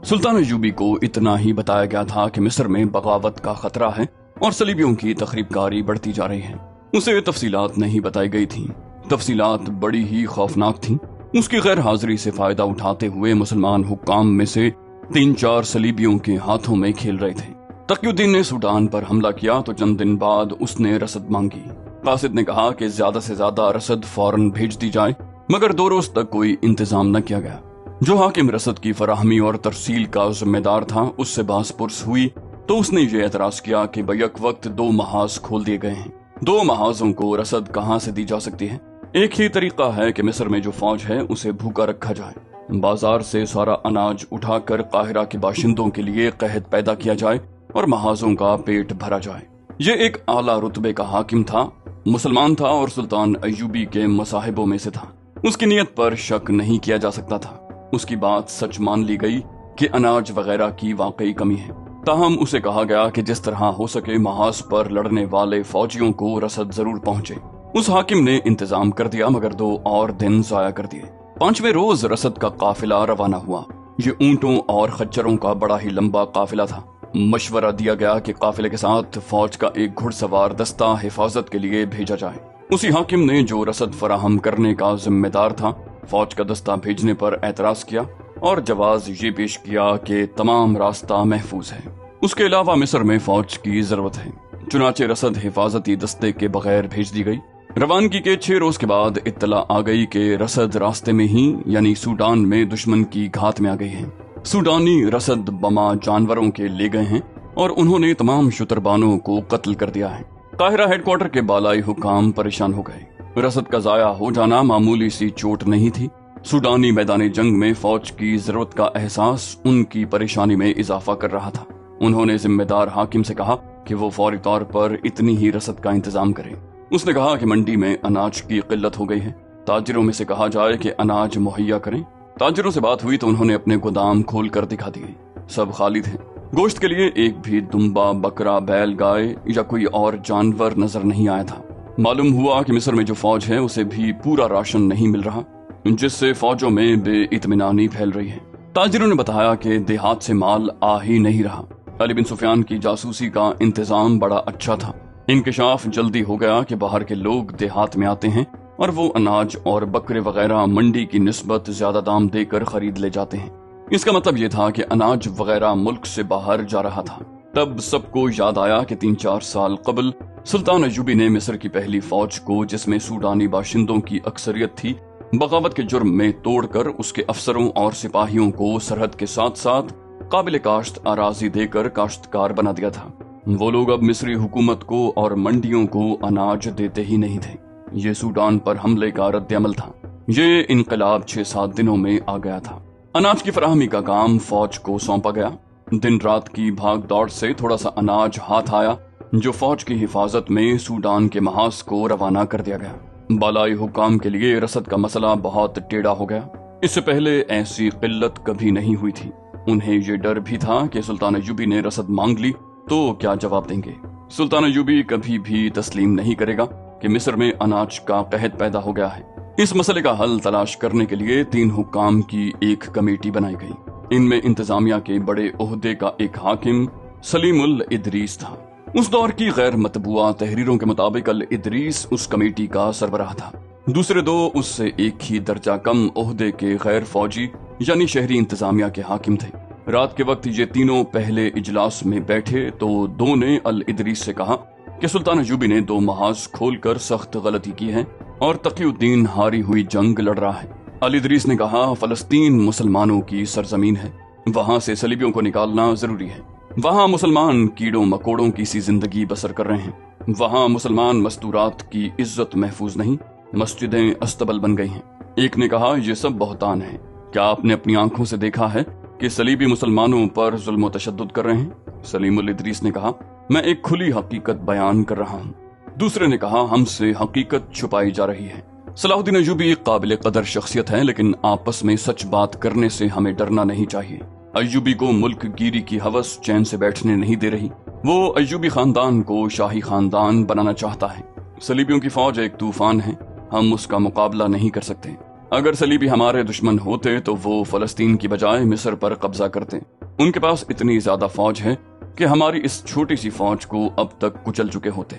सुल्तान Ayyubi को इतना ही बताया गया था कि मिस्र में बगावत का खतरा है और सलीबियों की तखरीबकारी बढ़ती जा रही है। उसे तफसीलात नहीं बताई गई थी। तफसीलात बड़ी ही खौफनाक थी। उसकी गैर हाजिरी से फायदा उठाते हुए मुसलमान हुक्काम में से 3-4 सलीबियों के हाथों में खेल रहे थे। तकीउद्दीन ने सूडान पर हमला किया तो चंद दिन बाद उसने रसद मांगी। कासिद ने कहा कि ज्यादा से ज्यादा रसद फौरन भेज दी जाए, मगर 2 रोज तक कोई इंतजाम न किया गया। जो हाकिम रसद की फराहमी और तरसील का जिम्मेदार था उससे बास पुरस हुई तो उसने ये एतराज किया कि बैक वक्त 2 महाज खोल दिए गए हैं। 2 महाजों को रसद कहाँ से दी जा सकती है? एक ही तरीका है कि मिस्र में जो फौज है उसे भूखा रखा जाए, बाजार से सारा अनाज उठाकर काहिरा के बाशिंदों के लिए कहत पैदा किया जाए और महाजों का पेट भरा जाए। ये एक आला रुतबे का हाकिम था, मुसलमान था और सुल्तान अय्यूबी के मसाहिबों में से था। उसकी नीयत पर शक नहीं किया जा सकता था। उसकी बात सच मान ली गई कि अनाज वगैरह की वाकई कमी है। ताहम उसे कहा गया कि जिस तरह हो सके महाज पर लड़ने वाले फौजियों को रसद जरूर पहुंचे। उस हाकिम ने इंतजाम कर दिया, मगर 2 और दिन जाया कर दिए। 5वें रोज रसद का काफिला रवाना हुआ। ये ऊंटों और खच्चरों का बड़ा ही लंबा काफिला था। मशवरा दिया गया कि काफिले के साथ फौज का एक घुड़सवार दस्ता हिफाजत के लिए भेजा जाए। उसी हाकिम ने जो रसद फराहम करने का जिम्मेदार था फौज का दस्ता भेजने पर एतराज किया और जवाज ये पेश किया कि तमाम रास्ता महफूज है, उसके अलावा मिस्र में फौज की जरूरत है। चुनाचे रसद हिफाजती दस्ते के बगैर भेज दी गई। रवानगी के 6 रोज के बाद इत्तला आ गई कि रसद रास्ते में ही यानी सूडान में दुश्मन की घात में आ गई है। सूडानी रसद बमा जानवरों के ले गए हैं और उन्होंने तमाम शुतरबानों को कत्ल कर दिया है। काहिरा हेडक्वार्टर के बालाई हुकाम परेशान हो गए। रसद का जाया हो जाना मामूली सी चोट नहीं थी। सूडानी मैदानी जंग में फौज की जरूरत का एहसास उनकी परेशानी में इजाफा कर रहा था। उन्होंने जिम्मेदार हाकिम से कहा कि वो फौरी तौर पर इतनी ही रसद का इंतजाम करे। उसने कहा कि मंडी में अनाज की किल्लत हो गई है, ताजिरों में से कहा जाए कि अनाज मुहैया करें। ताजिरों से बात हुई तो उन्होंने अपने गोदाम खोल कर दिखा दिए। सब खाली थे। गोश्त के लिए एक भी दुम्बा, बकरा, बैल, गाय या कोई और जानवर नजर नहीं आया था। मालूम हुआ कि मिस्र में जो फौज है उसे भी पूरा राशन नहीं मिल रहा, जिससे फौजों में बेइत्मीनानी फैल रही है। ताजिरों ने बताया कि देहात से माल आ ही नहीं रहा। अली बिन सुफियान की जासूसी का इंतजाम बड़ा अच्छा था। इंकशाफ जल्दी हो गया कि बाहर के लोग देहात में आते हैं और वो अनाज और बकरे वगैरह मंडी की निस्बत ज्यादा दाम देकर खरीद ले जाते हैं। इसका मतलब ये था कि अनाज वगैरह मुल्क से बाहर जा रहा था। तब सबको याद आया कि 3-4 साल कबल सुल्तान अय्यूबी ने मिस्र की पहली फौज को, जिसमें सूडानी बाशिंदों की अक्सरियत थी, बगावत के जुर्म में तोड़कर उसके अफसरों और सिपाहियों को सरहद के साथ साथ काबिल काश्त अराजी देकर काश्तकार बना दिया था। वो लोग अब मिस्री हुकूमत को और मंडियों को अनाज देते ही नहीं थे। ये सूडान पर हमले का रद्द-ए-अमल था। ये इनकलाब 6-7 दिनों में आ गया था। अनाज की फराहमी का काम फौज को सौंपा गया। दिन रात की भाग दौड़ से थोड़ा सा अनाज हाथ आया, जो फौज की हिफाजत में सूडान के महाज को रवाना कर दिया गया। बालाई हुकाम के लिए रसद का मसला बहुत टेढ़ा हो गया। इससे पहले ऐसी किल्लत कभी नहीं हुई थी। उन्हें ये डर भी था कि सुल्तान अय्यूबी ने रसद मांग ली तो क्या जवाब देंगे। सुल्तान अय्यूबी कभी भी तस्लीम नहीं करेगा कि मिस्र में अनाज का कहत पैदा हो गया है। इस मसले का हल तलाश करने के लिए 3 हुक्काम की एक कमेटी बनाई गई। इनमें इंतजामिया के बड़े ओहदे का एक हाकिम सलीमुल इदरीस था। उस दौर की गैर मतबूआ तहरीरों के मुताबिक अल इदरीस उस कमेटी का सरबराह था। दूसरे 2 उससे एक ही दर्जा कम ओहदे के गैर फौजी यानी शहरी इंतजामिया के हाकिम थे। रात के वक्त ये तीनों पहले इजलास में बैठे तो 2 ने अल इदरीस से कहा कि सुल्तान अय्यूबी ने 2 महाज खोलकर सख्त गलती की है और तकीउद्दीन हारी हुई जंग लड़ रहा है। अल इदरीस ने कहा, फलस्तीन मुसलमानों की सरजमीन है, वहां से सलीबियों को निकालना जरूरी है। वहां मुसलमान कीड़ों मकोड़ों की सी जिंदगी बसर कर रहे हैं। वहां मुसलमान मस्तूरात की इज्जत महफूज नहीं, मस्जिदें अस्तबल बन गई हैं। एक ने कहा, यह सब बहतान है। क्या आपने अपनी आंखों से देखा है कि सलीबी मुसलमानों पर जुल्म तशद्दुद कर रहे हैं? सलीमुल इदरीस ने कहा, मैं एक खुली हकीकत बयान कर रहा हूँ। दूसरे ने कहा, हमसे हकीकत छुपाई जा रही है। सलाहुद्दीन अय्यूबी एक काबिल कदर शख्सियत है, लेकिन आपस में सच बात करने से हमें डरना नहीं चाहिए। अय्यूबी को मुल्क गिरी की हवस चैन से बैठने नहीं दे रही। वो अय्यूबी खानदान को शाही खानदान बनाना चाहता है। सलीबियों की फौज एक तूफान है, हम उसका मुकाबला नहीं कर सकते। اگر صلیبی ہمارے دشمن ہوتے تو وہ فلسطین کی بجائے مصر پر قبضہ کرتے۔ ان کے پاس اتنی زیادہ فوج ہے کہ ہماری اس چھوٹی سی فوج کو اب تک کچل چکے ہوتے۔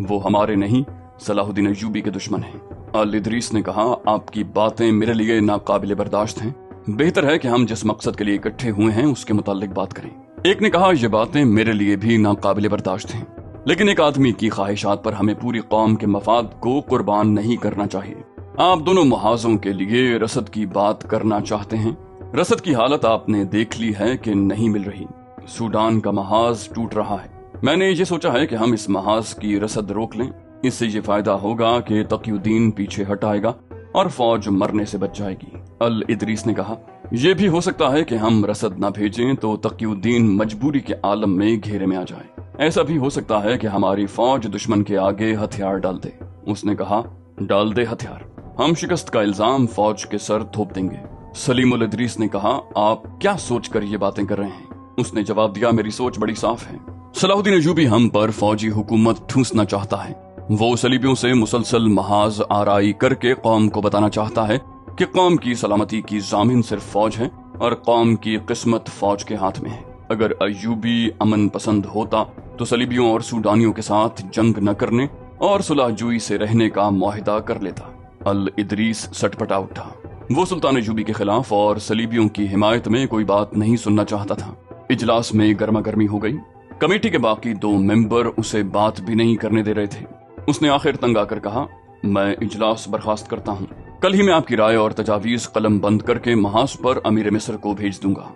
وہ ہمارے نہیں، صلاح الدین ایوبی کے دشمن ہیں۔ الادریس نے کہا، آپ کی باتیں میرے لیے ناقابل برداشت ہیں۔ بہتر ہے کہ ہم جس مقصد کے لیے اکٹھے ہوئے ہیں اس کے متعلق بات کریں۔ ایک نے کہا، یہ باتیں میرے لیے بھی ناقابل برداشت ہیں، لیکن ایک آدمی کی خواہشات پر ہمیں پوری قوم کے مفاد کو قربان نہیں کرنا چاہیے۔ آپ دونوں محاذوں کے لیے رسد کی بات کرنا چاہتے ہیں۔ رسد کی حالت آپ نے دیکھ لی ہے کہ نہیں مل رہی۔ سوڈان کا محاذ ٹوٹ رہا ہے۔ میں نے یہ سوچا ہے کہ ہم اس محاذ کی رسد روک لیں۔ اس سے یہ فائدہ ہوگا کہ تقی الدین پیچھے ہٹ آئے گا اور فوج مرنے سے بچ جائے گی۔ الادریس نے کہا، یہ بھی ہو سکتا ہے کہ ہم رسد نہ بھیجیں تو تقی الدین مجبوری کے عالم میں گھیرے میں آ جائے۔ ایسا بھی ہو سکتا ہے کہ ہماری فوج دشمن کے آگے ہتھیار ڈال دے۔ اس نے کہا، ڈال دے ہتھیار، ہم شکست کا الزام فوج کے سر تھوپ دیں گے۔ سلیم الادریس نے کہا، آپ کیا سوچ کر یہ باتیں کر رہے ہیں؟ اس نے جواب دیا، میری سوچ بڑی صاف ہے۔ صلاح الدین ایوبی ہم پر فوجی حکومت ٹھونسنا چاہتا ہے۔ وہ صلیبیوں سے مسلسل محاذ آرائی کر کے قوم کو بتانا چاہتا ہے کہ قوم کی سلامتی کی ضامن صرف فوج ہے اور قوم کی قسمت فوج کے ہاتھ میں ہے۔ اگر ایوبی امن پسند ہوتا تو صلیبیوں اور سوڈانیوں کے ساتھ جنگ نہ کرنے اور صلح جوئی سے رہنے کا معاہدہ کر لیتا۔ الادریس سٹ پٹا اٹھا۔ وہ سلطان ایوبی کے خلاف اور صلیبیوں کی حمایت میں کوئی بات نہیں سننا چاہتا تھا۔ اجلاس میں گرما گرمی ہو گئی۔ کمیٹی کے باقی 2 ممبر اسے بات بھی نہیں کرنے دے رہے تھے۔ اس نے آخر تنگ آ کر کہا، میں اجلاس برخاست کرتا ہوں۔ کل ہی میں آپ کی رائے اور تجاویز قلم بند کر کے محاذ پر امیر مصر کو بھیج دوں گا۔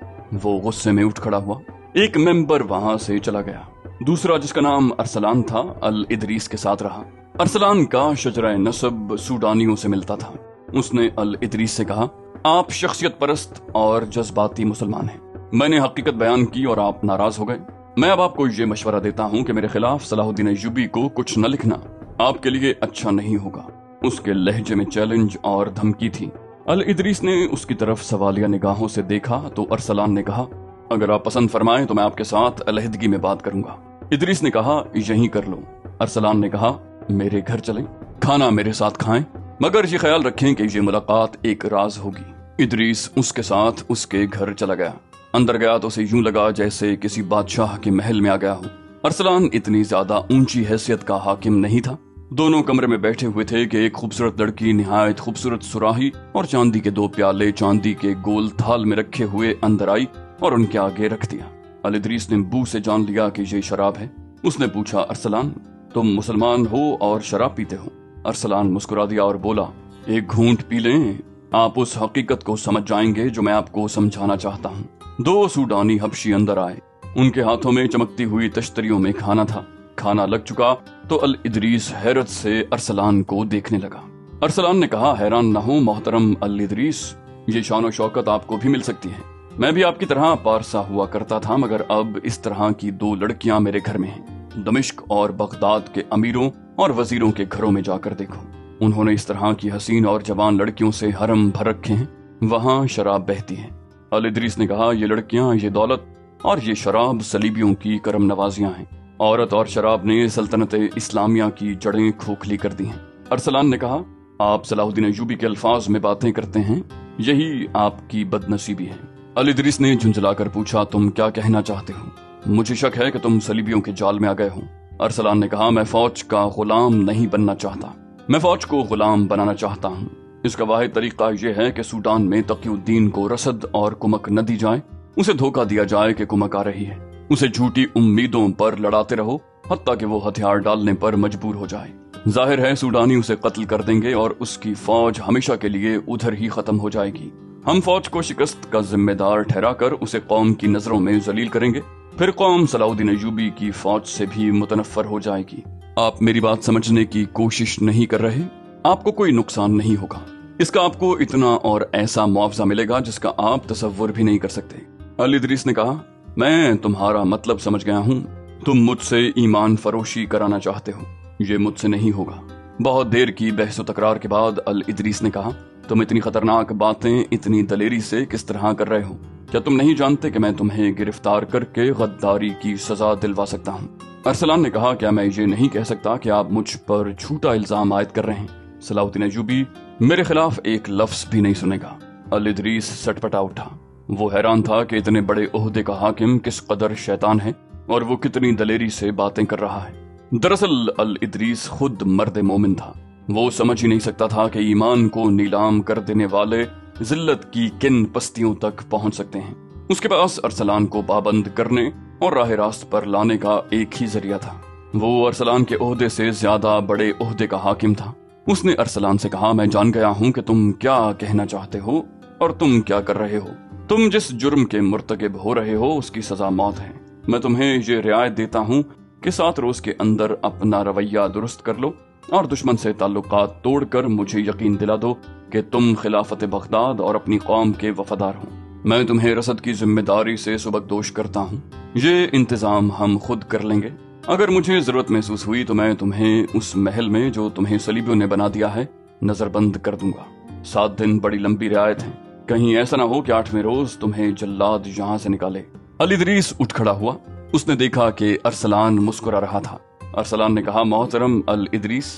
وہ غصے میں اٹھ کھڑا ہوا۔ ایک ممبر وہاں سے چلا گیا۔ دوسرا، جس کا نام ارسلان تھا، الادریس کے ساتھ رہا۔ ارسلان کا شجرہ نسب سوڈانیوں سے ملتا تھا۔ اس نے الادریس سے کہا، آپ شخصیت پرست اور جذباتی مسلمان ہیں۔ میں نے حقیقت بیان کی اور آپ ناراض ہو گئے۔ میں اب آپ کو یہ مشورہ دیتا ہوں کہ میرے خلاف صلاح الدین ایوبی کو کچھ نہ لکھنا، آپ کے لیے اچھا نہیں ہوگا۔ اس کے لہجے میں چیلنج اور دھمکی تھی۔ الادریس نے اس کی طرف سوالیہ نگاہوں سے دیکھا تو ارسلان نے کہا، اگر آپ پسند فرمائیں تو میں آپ کے ساتھ علیحدگی میں بات کروں گا۔ ادریس نے کہا، یہیں کر لو۔ ارسلان نے کہا، میرے گھر چلیں، کھانا میرے ساتھ کھائیں، مگر یہ خیال رکھیں کہ یہ ملاقات ایک راز ہوگی۔ ادریس اس کے ساتھ اس کے گھر چلا گیا۔ اندر گیا تو اسے یوں لگا جیسے کسی بادشاہ کے محل میں آ گیا ہو۔ ارسلان اتنی زیادہ اونچی حیثیت کا حاکم نہیں تھا۔ دونوں کمرے میں بیٹھے ہوئے تھے کہ ایک خوبصورت لڑکی نہایت خوبصورت سراہی اور چاندی کے 2 پیالے چاندی کے گول تھال میں رکھے ہوئے اندر آئی اور ان کے آگے رکھ دیا۔ الادریس نے بو سے جان لیا کہ یہ شراب ہے۔ اس نے پوچھا، ارسلان، تم مسلمان ہو اور شراب پیتے ہو؟ ارسلان مسکرا دیا اور بولا، ایک گھونٹ پی لیں، آپ اس حقیقت کو سمجھ جائیں گے جو میں آپ کو سمجھانا چاہتا ہوں۔ 2 سوڈانی حبشی اندر آئے۔ ان کے ہاتھوں میں چمکتی ہوئی تشتریوں میں کھانا تھا۔ کھانا لگ چکا تو الادریس حیرت سے ارسلان کو دیکھنے لگا۔ ارسلان نے کہا، حیران نہ ہو محترم الادریس، یہ شان و شوکت آپ کو بھی مل سکتی ہے۔ میں بھی آپ کی طرح پارسا ہوا کرتا تھا، مگر اب اس طرح کی 2 لڑکیاں میرے گھر میں ہیں۔ دمشق اور بغداد کے امیروں اور وزیروں کے گھروں میں جا کر دیکھو، انہوں نے اس طرح کی حسین اور جوان لڑکیوں سے حرم بھر رکھے ہیں، وہاں شراب بہتی ہے۔ الادریس نے کہا، یہ لڑکیاں، یہ دولت اور یہ شراب صلیبیوں کی کرم نوازیاں ہیں۔ عورت اور شراب نے سلطنت اسلامیہ کی جڑیں کھوکھلی کر دی ہیں۔ ارسلان نے کہا، آپ صلاح الدین ایوبی کے الفاظ میں باتیں کرتے ہیں، یہی آپ کی بد نصیبی ہے۔ الادریس نے جھنجھلا کر پوچھا، تم کیا کہنا چاہتے ہو؟ مجھے شک ہے کہ تم صلیبیوں کے جال میں آ گئے ہو۔ ارسلان نے کہا، میں فوج کا غلام نہیں بننا چاہتا، میں فوج کو غلام بنانا چاہتا ہوں۔ اس کا واحد طریقہ یہ ہے کہ سوڈان میں تقی الدین کو رسد اور کمک نہ دی جائے، اسے دھوکہ دیا جائے کہ کمک آ رہی ہے، اسے جھوٹی امیدوں پر لڑاتے رہو حتیٰ کہ وہ ہتھیار ڈالنے پر مجبور ہو جائے۔ ظاہر ہے سوڈانی اسے قتل کر دیں گے اور اس کی فوج ہمیشہ کے لیے ادھر ہی ختم ہو جائے گی۔ ہم فوج کو شکست کا ذمہ دار ٹھہرا کر اسے قوم کی نظروں میں ذلیل کریں گے، پھر قوم صلاح الدین ایوبی کی فوج سے بھی متنفر ہو جائے گی۔ آپ میری بات سمجھنے کی کوشش نہیں کر رہے؟ آپ کو کوئی نقصان نہیں ہوگا، اس کا آپ کو اتنا اور ایسا معاوضہ ملے گا جس کا آپ تصور بھی نہیں کر سکتے۔ الادریس نے کہا، میں تمہارا مطلب سمجھ گیا ہوں، تم مجھ سے ایمان فروشی کرانا چاہتے ہو، یہ مجھ سے نہیں ہوگا۔ بہت دیر کی بحث و تکرار کے بعد الادریس نے کہا، تم اتنی خطرناک باتیں اتنی دلیری سے کس طرح کر رہے ہو؟ کیا تم نہیں جانتے کہ میں تمہیں گرفتار کر کے غداری کی سزا دلوا سکتا ہوں؟ ارسلان نے کہا، کیا میں یہ نہیں کہہ سکتا کہ آپ مجھ پر جھوٹا الزام عائد کر رہے ہیں؟ सलाउद्दीन अय्यूबी मेरे खिलाफ एक लफ्ज भी नहीं सुनेगा। अल इदरीस सटपटा उठा। वो हैरान था कि इतने बड़े ओहदे का हाकिम किस कदर शैतान है और वो कितनी दलेरी से बातें कर रहा है। दरअसल अल इदरीस खुद मर्द मोमिन था। वो समझ ही नहीं सकता था कि ईमान को नीलाम कर देने वाले जिल्लत की किन पस्तियों तक पहुंच सकते हैं। उसके पास अरसलान को पाबंद करने और राह रास्त पर लाने का एक ही जरिया था। वो अरसलान के ओहदे से ज्यादा बड़े ओहदे का हाकिम था। उसने अरसलान से कहा, मैं जान गया हूं कि तुम क्या कहना चाहते हो और तुम क्या कर रहे हो। तुम जिस जुर्म के मुर्तकिब हो रहे हो उसकी सजा मौत है। मैं तुम्हें ये रियायत देता हूं कि 7 रोज के अंदर अपना रवैया दुरुस्त कर लो और दुश्मन से ताल्लुकात तोड़कर मुझे यकीन दिला दो कि तुम खिलाफत बगदाद और अपनी कौम के वफादार हो। मैं तुम्हें रसद की जिम्मेदारी से सुबकदोश करता हूँ। ये इंतजाम हम खुद कर लेंगे। अगर मुझे जरूरत महसूस हुई तो मैं तुम्हें उस महल में जो तुम्हें सलीबियों ने बना दिया है नजरबंद कर दूंगा। 7 दिन बड़ी लंबी रियायत है। कहीं ऐसा ना हो कि 8वें रोज तुम्हें जल्लाद यहाँ से निकाले। अल इदरीस उठ खड़ा हुआ। उसने देखा कि अरसलान मुस्कुरा रहा था। अरसलान ने कहा, मोहतरम अल इदरीस,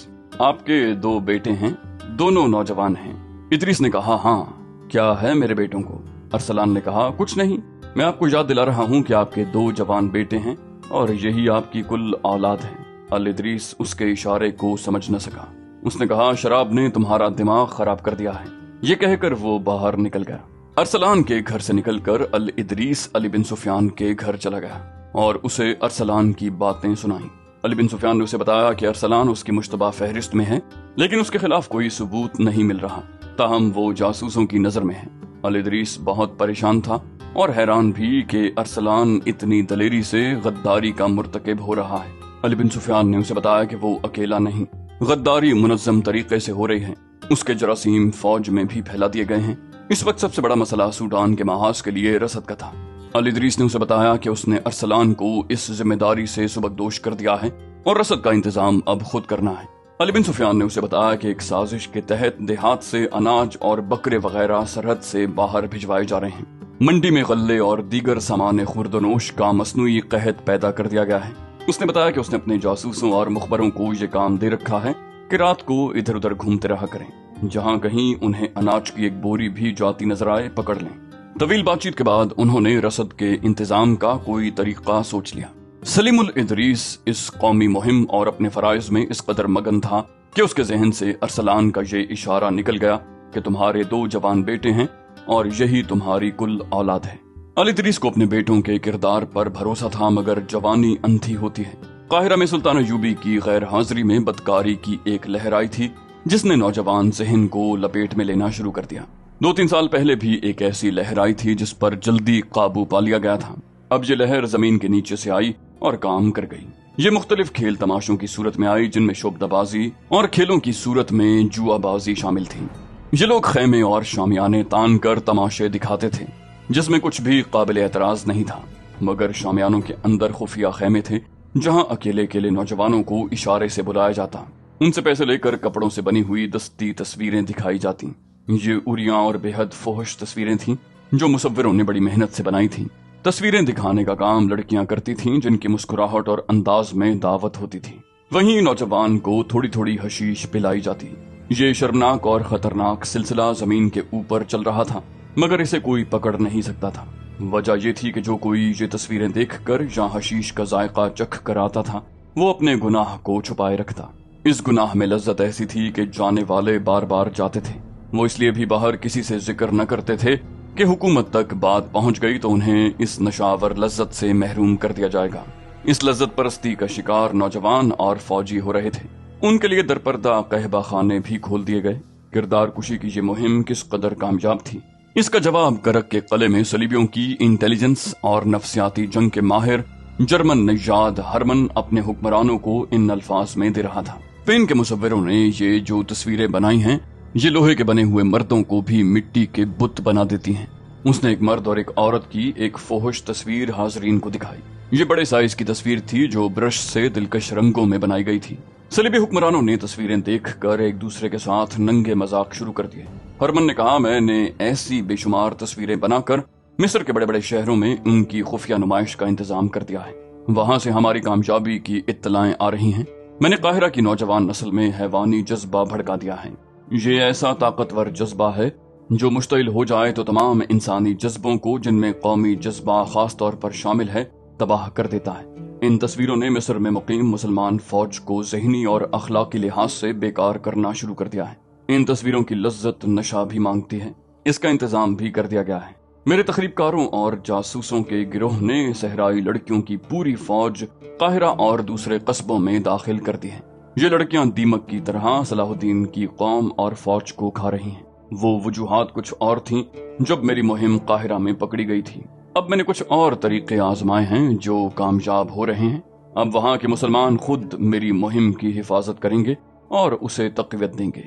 आपके 2 बेटे हैं, दोनों नौजवान हैं। इदरीस ने कहा, हाँ, क्या है मेरे बेटों को? अरसलान ने कहा, कुछ नहीं, मैं आपको याद दिला रहा हूँ कि आपके 2 जवान बेटे हैं और यही आपकी कुल औलाद है। अल इदरीस उसके इशारे को समझ न सका। उसने कहा, शराब ने तुम्हारा दिमाग खराब कर दिया है। ये कहकर वो बाहर निकल गया। अरसलान के घर से निकलकर अल इदरीस अली बिन सुफियान के घर चला गया और उसे अरसलान की बातें सुनाई। अली बिन सुफियान ने उसे बताया कि अरसलान उसकी मुश्तबा फहरिस्त में है, लेकिन उसके खिलाफ कोई सबूत नहीं मिल रहा, ताहम वो जासूसों की नजर में है। अल इदरीस बहुत परेशान था और हैरान भी कि अरसलान इतनी दलेरी से गद्दारी का मुर्तकिब हो रहा है। अली बिन सुफियान ने उसे बताया कि वो अकेला नहीं, गद्दारी मुनज़्ज़म तरीके से हो रही है। उसके जरासीम फौज में भी फैला दिए गए हैं। इस वक्त सबसे बड़ा मसला सूडान के महाज के लिए रसद का था। अल इदरीस ने उसे बताया कि उसने अरसलान को इस जिम्मेदारी से सुबकदोश कर दिया है और रसद का इंतजाम अब खुद करना है। अली बिन सुफियान ने उसे बताया कि एक साजिश के तहत देहात से अनाज और बकरे वगैरह सरहद से बाहर भिजवाए जा रहे हैं। मंडी में गल्ले और दीगर सामान खुर्दनोश का मसनूई कहत पैदा कर दिया गया है। उसने बताया कि उसने अपने जासूसों और मुखबरों को ये काम दे रखा है कि रात को इधर उधर घूमते रहा करें, जहां कहीं उन्हें अनाज की एक बोरी भी जाती नजर आए पकड़ लें। तवील बातचीत के बाद उन्होंने रसद के इंतजाम का कोई तरीका सोच लिया। सलीम उल इदरीस इस कौमी मुहिम और अपने फराइज में इस कदर मगन था कि उसके जहन से अरसलान का ये इशारा निकल गया कि तुम्हारे 2 जवान बेटे हैं और यही तुम्हारी कुल औलाद है। अल इदरीस को अपने बेटों के किरदार पर भरोसा था, मगर जवानी अंधी होती है। काहिरा में सुल्तान अय्यूबी की गैर हाजिरी में बदकारी की एक लहर आई थी जिसने नौजवान ज़हन को लपेट में लेना शुरू कर दिया। 2-3 साल पहले भी एक ऐसी लहर आई थी जिस पर जल्दी काबू पा लिया गया था। अब ये लहर जमीन के नीचे से आई और काम कर गई। ये मुख्तलिफ खेल तमाशों की सूरत में आई, जिनमें शोबदाबाजी और खेलों की सूरत में जुआबाजी शामिल थी। ये लोग खैमे और शामियाने तान कर तमाशे दिखाते थे, जिसमें कुछ भी काबिल एतराज नहीं था, मगर शामियानों के अंदर खुफिया खैमे थे जहां अकेले अकेले नौजवानों को इशारे से बुलाया जाता। उनसे पैसे लेकर कपड़ों से बनी हुई दस्ती तस्वीरें दिखाई जाती। ये उरियां और बेहद फोहश तस्वीरें थीं जो मुसव्विरों ने बड़ी मेहनत से बनाई थीं। तस्वीरें दिखाने का काम लड़कियां करती थीं जिनकी मुस्कुराहट और अंदाज में दावत होती थी। वहीं नौजवान को थोड़ी थोड़ी हशीश पिलाई जाती। ये शर्मनाक और खतरनाक सिलसिला जमीन के ऊपर चल रहा था, मगर इसे कोई पकड़ नहीं सकता था। वजह ये थी कि जो कोई ये तस्वीरें देखकर या हशीश का जायका चख कर आता था, वो अपने गुनाह को छुपाए रखता। इस गुनाह में लज्जत ऐसी थी कि जाने वाले बार बार जाते थे। वो इसलिए भी बाहर किसी से जिक्र न करते थे कि हुकूमत तक बात पहुंच गई तो उन्हें इस नशावर लज्जत से महरूम कर दिया जाएगा। इस लज्जत परस्ती का शिकार नौजवान और फौजी हो रहे थे। उनके लिए दरपर्दा कहबा खाने भी खोल दिए गए। किरदार कुशी की ये मुहिम किस कदर कामयाब थी, इसका जवाब करक के कले में सलीबियों की इंटेलिजेंस और नफ्सियाती जंग के माहिर जर्मन नजाद हरमन अपने हुक्मरानों को इन अल्फाज में दे रहा था। स्पेन के मुसव्विरों ने ये जो तस्वीरें बनाई हैं, ये लोहे के बने हुए मर्दों को भी मिट्टी के बुत बना देती हैं। उसने एक मर्द और एक औरत की एक फोहश तस्वीर हाजरीन को दिखाई। ये बड़े साइज की तस्वीर थी जो ब्रश से दिलकश रंगों में बनाई गई थी। सलीबी हुक्मरानों ने तस्वीरें देखकर एक दूसरे के साथ नंगे मजाक शुरू कर दिए। हरमन ने कहा, मैंने ऐसी बेशुमार तस्वीरें बनाकर मिस्र के बड़े बड़े शहरों में उनकी खुफिया नुमाइश का इंतजाम कर दिया है। वहां से हमारी कामयाबी की इत्तलाएं आ रही हैं। میں نے قاہرہ کی نوجوان نسل میں حیوانی جذبہ بھڑکا دیا ہے۔ یہ ایسا طاقتور جذبہ ہے جو مشتعل ہو جائے تو تمام انسانی جذبوں کو، جن میں قومی جذبہ خاص طور پر شامل ہے، تباہ کر دیتا ہے۔ ان تصویروں نے مصر میں مقیم مسلمان فوج کو ذہنی اور اخلاقی لحاظ سے بیکار کرنا شروع کر دیا ہے۔ ان تصویروں کی لذت نشہ بھی مانگتی ہے، اس کا انتظام بھی کر دیا گیا ہے۔ میرے تخریب کاروں اور جاسوسوں کے گروہ نے صحرائی لڑکیوں کی پوری فوج قاہرہ اور دوسرے قصبوں میں داخل کر دی ہے۔ یہ لڑکیاں دیمک کی طرح صلاح الدین کی قوم اور فوج کو کھا رہی ہیں۔ وہ وجوہات کچھ اور تھیں جب میری مہم قاہرہ میں پکڑی گئی تھی۔ اب میں نے کچھ اور طریقے آزمائے ہیں جو کامیاب ہو رہے ہیں۔ اب وہاں کے مسلمان خود میری مہم کی حفاظت کریں گے اور اسے تقویت دیں گے۔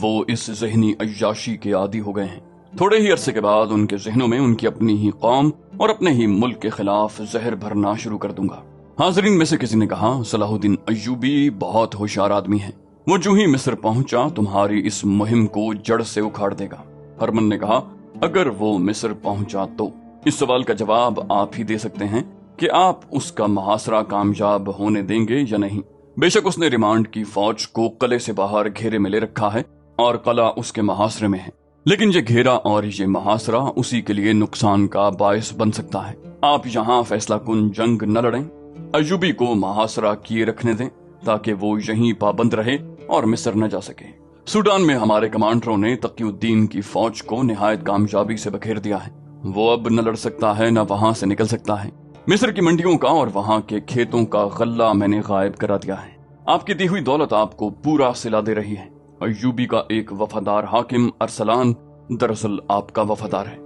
وہ اس ذہنی عیاشی کے عادی ہو گئے ہیں۔ تھوڑے ہی عرصے کے بعد ان کے ذہنوں میں ان کی اپنی ہی قوم اور اپنے ہی ملک کے خلاف زہر بھرنا شروع کر دوں گا۔ حاضرین میں سے کسی نے کہا، صلاح الدین ایوبی بہت ہوشیار آدمی ہے، وہ جو ہی مصر پہنچا تمہاری اس مہم کو جڑ سے اکھاڑ دے گا۔ ہرمن نے کہا، اگر وہ مصر پہنچا تو؟ اس سوال کا جواب آپ ہی دے سکتے ہیں کہ آپ اس کا محاصرہ کامیاب ہونے دیں گے یا نہیں۔ بے شک اس نے ریمانڈ کی فوج کو قلعے سے باہر گھیرے میں لے رکھا ہے اور قلعہ اس کے محاصرے میں ہے، لیکن یہ گھیرا اور یہ محاصرہ اسی کے لیے نقصان کا باعث بن سکتا ہے۔ آپ یہاں فیصلہ کن جنگ نہ لڑیں، ایوبی کو محاصرہ کیے رکھنے دیں تاکہ وہ یہیں پابند رہے اور مصر نہ جا سکے۔ سوڈان میں ہمارے کمانڈروں نے تقی الدین کی فوج کو نہایت کامیابی سے بکھیر دیا ہے۔ وہ اب نہ لڑ سکتا ہے نہ وہاں سے نکل سکتا ہے۔ مصر کی منڈیوں کا اور وہاں کے کھیتوں کا غلہ میں نے غائب کرا دیا ہے۔ آپ کی دی ہوئی دولت آپ کو پورا صلہ دے رہی ہے۔ ایوبی کا ایک وفادار حاکم ارسلان دراصل آپ کا وفادار ہے،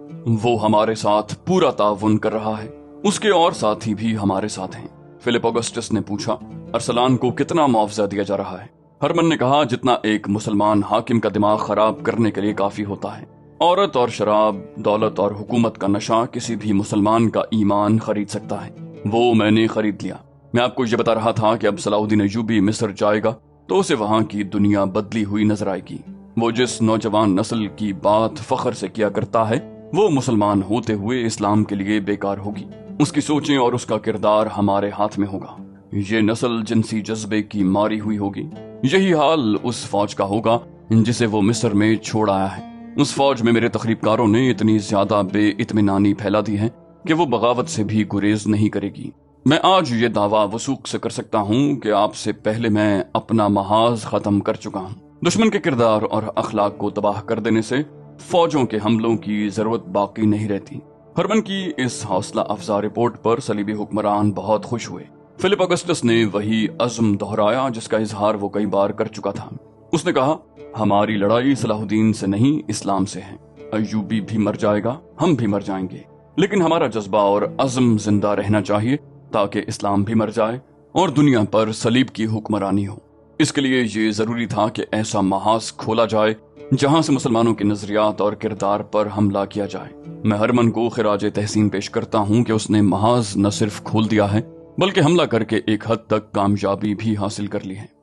وہ ہمارے ساتھ پورا تعاون کر رہا ہے، اس کے اور ساتھی بھی ہمارے ساتھ ہیں۔ فلپ آگسٹس نے پوچھا، ارسلان کو کتنا معاوضہ دیا جا رہا ہے؟ ہرمن نے کہا، جتنا ایک مسلمان حاکم کا دماغ خراب کرنے کے لیے کافی ہوتا ہے۔ عورت اور شراب، دولت اور حکومت کا نشہ کسی بھی مسلمان کا ایمان خرید سکتا ہے، وہ میں نے خرید لیا۔ میں آپ کو یہ بتا رہا تھا کہ اب صلاح الدین ایوبی مصر جائے گا تو اسے وہاں کی دنیا بدلی ہوئی نظر آئے گی۔ وہ جس نوجوان نسل کی بات فخر سے کیا کرتا ہے، وہ مسلمان ہوتے ہوئے اسلام کے لیے بیکار ہوگی۔ اس کی سوچیں اور اس کا کردار ہمارے ہاتھ میں ہوگا۔ یہ نسل جنسی جذبے کی ماری ہوئی ہوگی۔ یہی حال اس فوج کا ہوگا جسے وہ مصر میں چھوڑ آیا ہے۔ اس فوج میں میرے تخریب کاروں نے اتنی زیادہ بے اطمینانی پھیلا دی ہے کہ وہ بغاوت سے بھی گریز نہیں کرے گی۔ میں آج یہ دعویٰ وثوق سے کر سکتا ہوں کہ آپ سے پہلے میں اپنا محاذ ختم کر چکا ہوں۔ دشمن کے کردار اور اخلاق کو تباہ کر دینے سے فوجوں کے حملوں کی ضرورت باقی نہیں رہتی۔ ہرمن کی اس حوصلہ افزا رپورٹ پر صلیبی حکمران بہت خوش ہوئے۔ فلپ آگسٹس نے وہی عزم دہرایا جس کا اظہار وہ کئی بار کر چکا تھا۔ اس نے کہا، ہماری لڑائی صلاح الدین سے نہیں، اسلام سے ہے۔ ایوبی بھی مر جائے گا، ہم بھی مر جائیں گے، لیکن ہمارا جذبہ اور عزم زندہ رہنا چاہیے تاکہ اسلام بھی مر جائے اور دنیا پر صلیب کی حکمرانی ہو۔ اس کے لیے یہ ضروری تھا کہ ایسا محاذ کھولا جائے جہاں سے مسلمانوں کے نظریات اور کردار پر حملہ کیا جائے۔ میں ہرمن کو خراج تحسین پیش کرتا ہوں کہ اس نے محاذ نہ صرف کھول دیا ہے بلکہ حملہ کر کے ایک حد تک کامیابی بھی حاصل کر لی ہے۔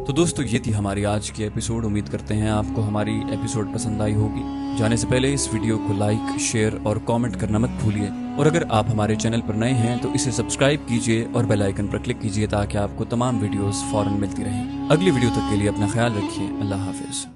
تو دوستو، یہ تھی ہماری آج کی ایپیسوڈ۔ امید کرتے ہیں آپ کو ہماری ایپیسوڈ پسند آئی ہوگی۔ جانے سے پہلے اس ویڈیو کو لائک، شیئر اور کامنٹ کرنا مت بھولیے، اور اگر آپ ہمارے چینل پر نئے ہیں تو اسے سبسکرائب کیجیے اور بیل آئیکن پر کلک کیجیے تاکہ آپ کو تمام ویڈیوز فوراً ملتی رہیں۔ اگلی ویڈیو تک کے لیے اپنا خیال رکھیے۔ اللہ حافظ۔